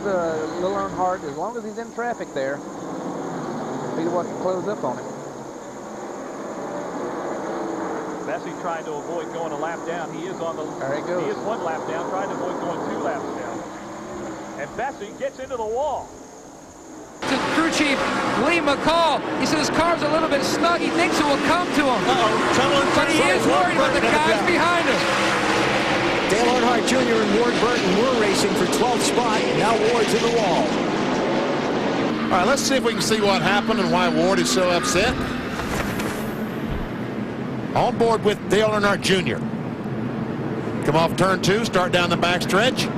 little Earnhardt, as long as he's in traffic there, be the one to close up on him. Bessie trying to avoid going a lap down. He is on the. There he goes. He is 1 lap down, trying to avoid going 2 laps down. And Bessie gets into the wall. To crew chief Lee McCall, he said his car's a little bit snug. He thinks it will come to him. But he is worried about the guys behind him. Dale Earnhardt Jr. and Ward Burton were racing for 12th spot. Now Ward's in the wall. All right, let's see if we can see what happened and why Ward is so upset. On board with Dale Earnhardt Jr. Come off turn 2, start down the backstretch.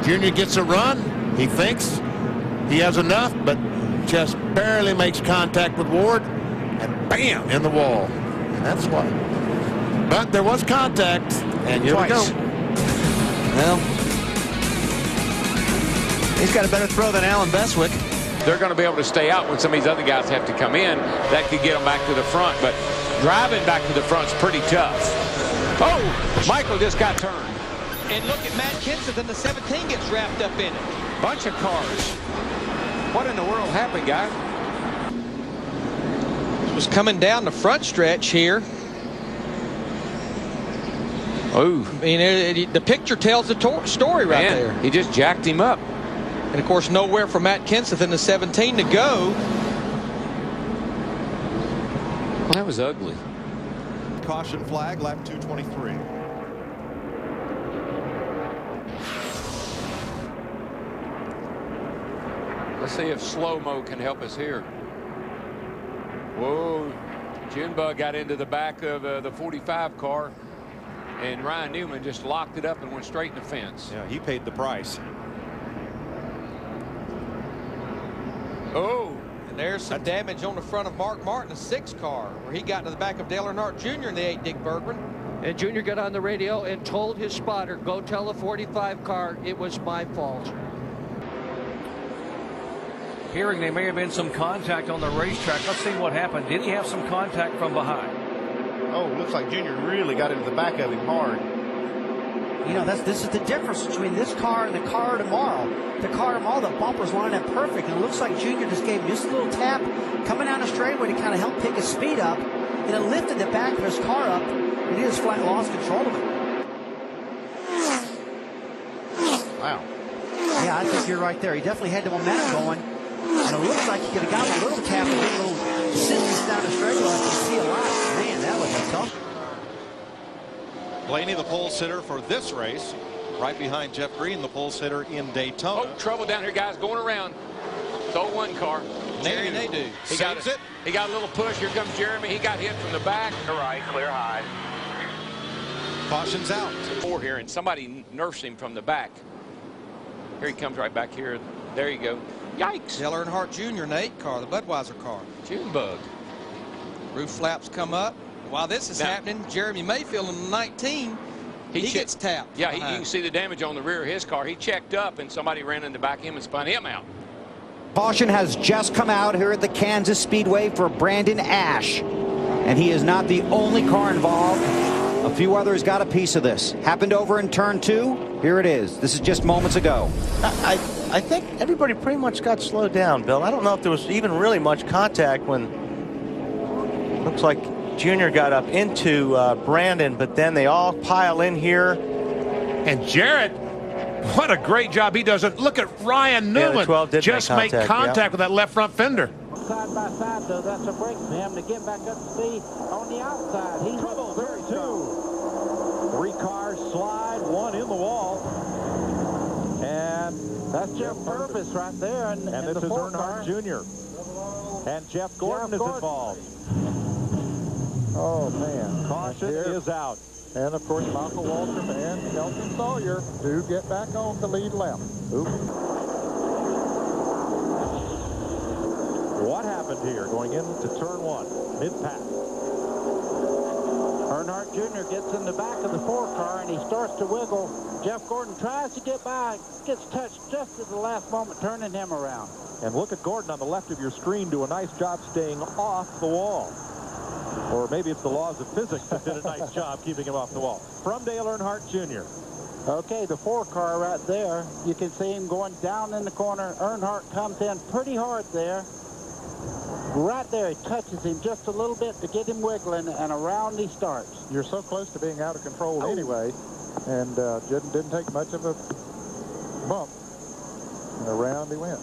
Jr. gets a run. He thinks he has enough, but just barely makes contact with Ward, and bam, in the wall. And that's why. But there was contact, and here we go. Well, he's got a better throw than Alan Bestwick. They're going to be able to stay out when some of these other guys have to come in. That could get them back to the front, but driving back to the front is pretty tough. Oh, Michael just got turned. And look at Matt Kenseth, and the 17 gets wrapped up in it. Bunch of cars. What in the world happened, guys? It was coming down the front stretch here. Oh. I mean, the picture tells the story right there. He just jacked him up. And, of course, nowhere for Matt Kenseth in the 17 to go. Well, that was ugly. Caution flag, lap 223. Let's see if slow-mo can help us here. Whoa. Junebug got into the back of the 45 car, and Ryan Newman just locked it up and went straight in the fence. Yeah, he paid the price. Oh. And there's some damage on the front of Mark Martin's 6 car, where he got to the back of Dale Earnhardt Jr. in the 8 Dick Berggren. And Junior got on the radio and told his spotter, go tell the 45 car it was my fault. Hearing there may have been some contact on the racetrack. Let's see what happened. Did he have some contact from behind? Oh, looks like Junior really got into the back of him hard. You know, this is the difference between this car and the car tomorrow. The car tomorrow, the bumpers line up perfect, and it looks like Junior just gave him just a little tap coming down the straightaway to kind of help pick his speed up, and it lifted the back of his car up, and he just flat lost control of it. Wow. Yeah, I think you're right there. He definitely had the momentum going, and it looks like he could have gotten a little tap and a little distance down the straightaway. You can see a lot. Man, that was a tough. Blaney, the pole sitter for this race, right behind Jeff Green, the pole sitter in Daytona. Oh, trouble down here, guys, going around. It's 0-1 car. They do. He got it. He got a little push. Here comes Jeremy. He got hit from the back. All right, clear high. Caution's out. 4 here, and somebody nursed him from the back. Here he comes right back here. There you go. Yikes. Dale Earnhardt Jr. in the 8 car, the Budweiser car. Junebug. Roof flaps come up. While this is happening, Jeremy Mayfield in the 19, he gets tapped. Yeah, you can see the damage on the rear of his car. He checked up, and somebody ran in the back of him and spun him out. Caution has just come out here at the Kansas Speedway for Brandon Ash, and he is not the only car involved. A few others got a piece of this. Happened over in turn 2. Here it is. This is just moments ago. I think everybody pretty much got slowed down, Bill. I don't know if there was even really much contact when looks like Junior got up into Brandon, but then they all pile in here. And Jarrett, what a great job he does. Look at Ryan Newman just make contact with that left front fender. Side by side, though, that's a break for him to get back up to speed on the outside. He's trouble. There's 2. 3 cars slide, 1 in the wall. And that's Jeff Purvis right there. And this is Earnhardt Jr. And Jeff Gordon is involved. Oh, man. Caution is out. And, of course, Michael Waltrip and Elton Sawyer do get back on the lead lap. What happened here going into turn 1? Mid-pack. Earnhardt Jr. gets in the back of the 4 car, and he starts to wiggle. Jeff Gordon tries to get by, gets touched just at the last moment, turning him around. And look at Gordon on the left of your screen do a nice job staying off the wall. Or maybe it's the laws of physics that did a nice job keeping him off the wall. From Dale Earnhardt Jr. Okay, the 4 car right there. You can see him going down in the corner. Earnhardt comes in pretty hard there. Right there, he touches him just a little bit to get him wiggling, and around he starts. You're so close to being out of control anyway, and didn't take much of a bump, and around he went.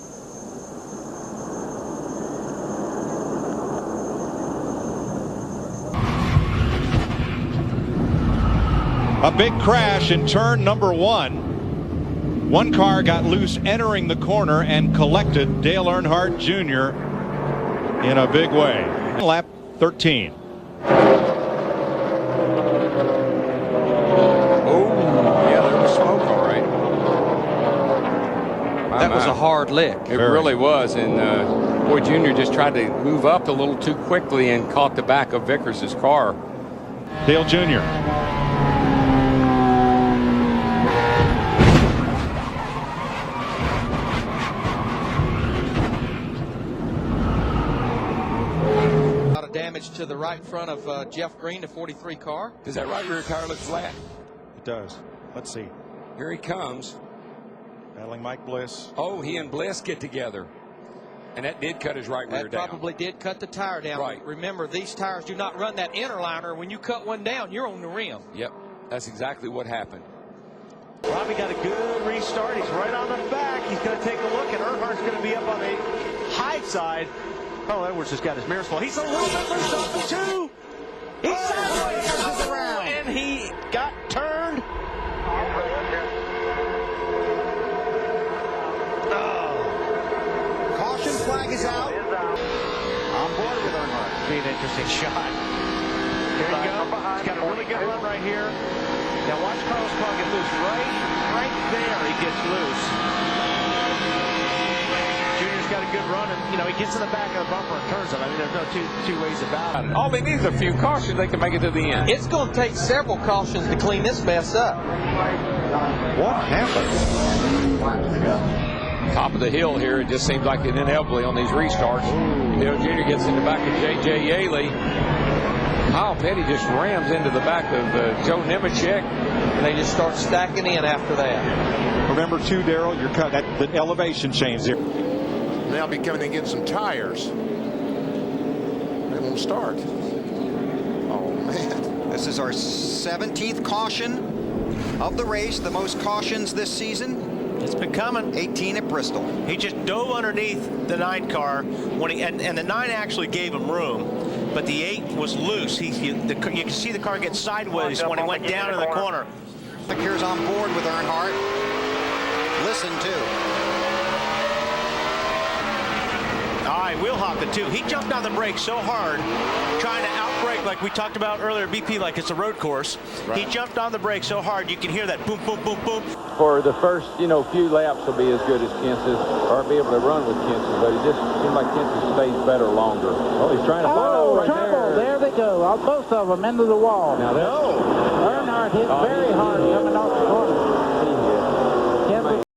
A big crash in turn number 1. One car got loose entering the corner and collected Dale Earnhardt Jr. in a big way. Lap 13. Oh, yeah, there was smoke, all right. That was a hard lick. It really was, and boy, Junior just tried to move up a little too quickly and caught the back of Vickers's car. Dale Jr. Damage to the right front of Jeff Green, the 43 car. Does that right rear tire look flat? It does. Let's see. Here he comes. Battling Mike Bliss. Oh, he and Bliss get together. And that did cut his right rear down. That probably did cut the tire down. Right. Remember, these tires do not run that inner liner. When you cut one down, you're on the rim. Yep, that's exactly what happened. Robbie got a good restart. He's right on the back. He's going to take a look, and Earnhardt's going to be up on the high side. Oh, Edwards just got his mirrors full. He's a little bit loose off the 2. He's sideways around, and he got turned. Caution flag is out. On board with Earnhardt. Be an interesting shot. Here you go. He's got a really good run right here. Now watch Carlos car get loose. Right there he gets loose. Junior's got a good run, and he gets in the back of the bumper and turns it. I mean, there's no two ways about it. All they need is a few cautions. They can make it to the end. It's going to take several cautions to clean this mess up. What happened? Top of the hill here. It just seems like it inevitably on these restarts. Dale Jr. gets in the back of J.J. Yaley. Kyle Petty just rams into the back of Joe Nemechek. And they just start stacking in after that. Remember, too, Darrell, you're cut that the elevation change there. Now be coming to get some tires. They won't start. Oh, man. This is our 17th caution of the race, the most cautions this season. It's been coming. 18 at Bristol. He just dove underneath the 9 car when and the 9 actually gave him room, but the 8 was loose. You can see the car get sideways when he went down in the corner. Here's on board with Earnhardt. Listen to. All right, we'll hop the 2. He jumped on the brakes so hard, trying to outbrake like we talked about earlier, BP, like it's a road course. Right. He jumped on the brakes so hard you can hear that boom, boom, boom, boom. For the first, few laps will be as good as Kenseth, or be able to run with Kenseth, but it just seems like Kenseth stays better longer. Oh, he's trying to follow right trouble. There they go. Both of them into the wall. Now Earnhardt hit very hard coming off the corner.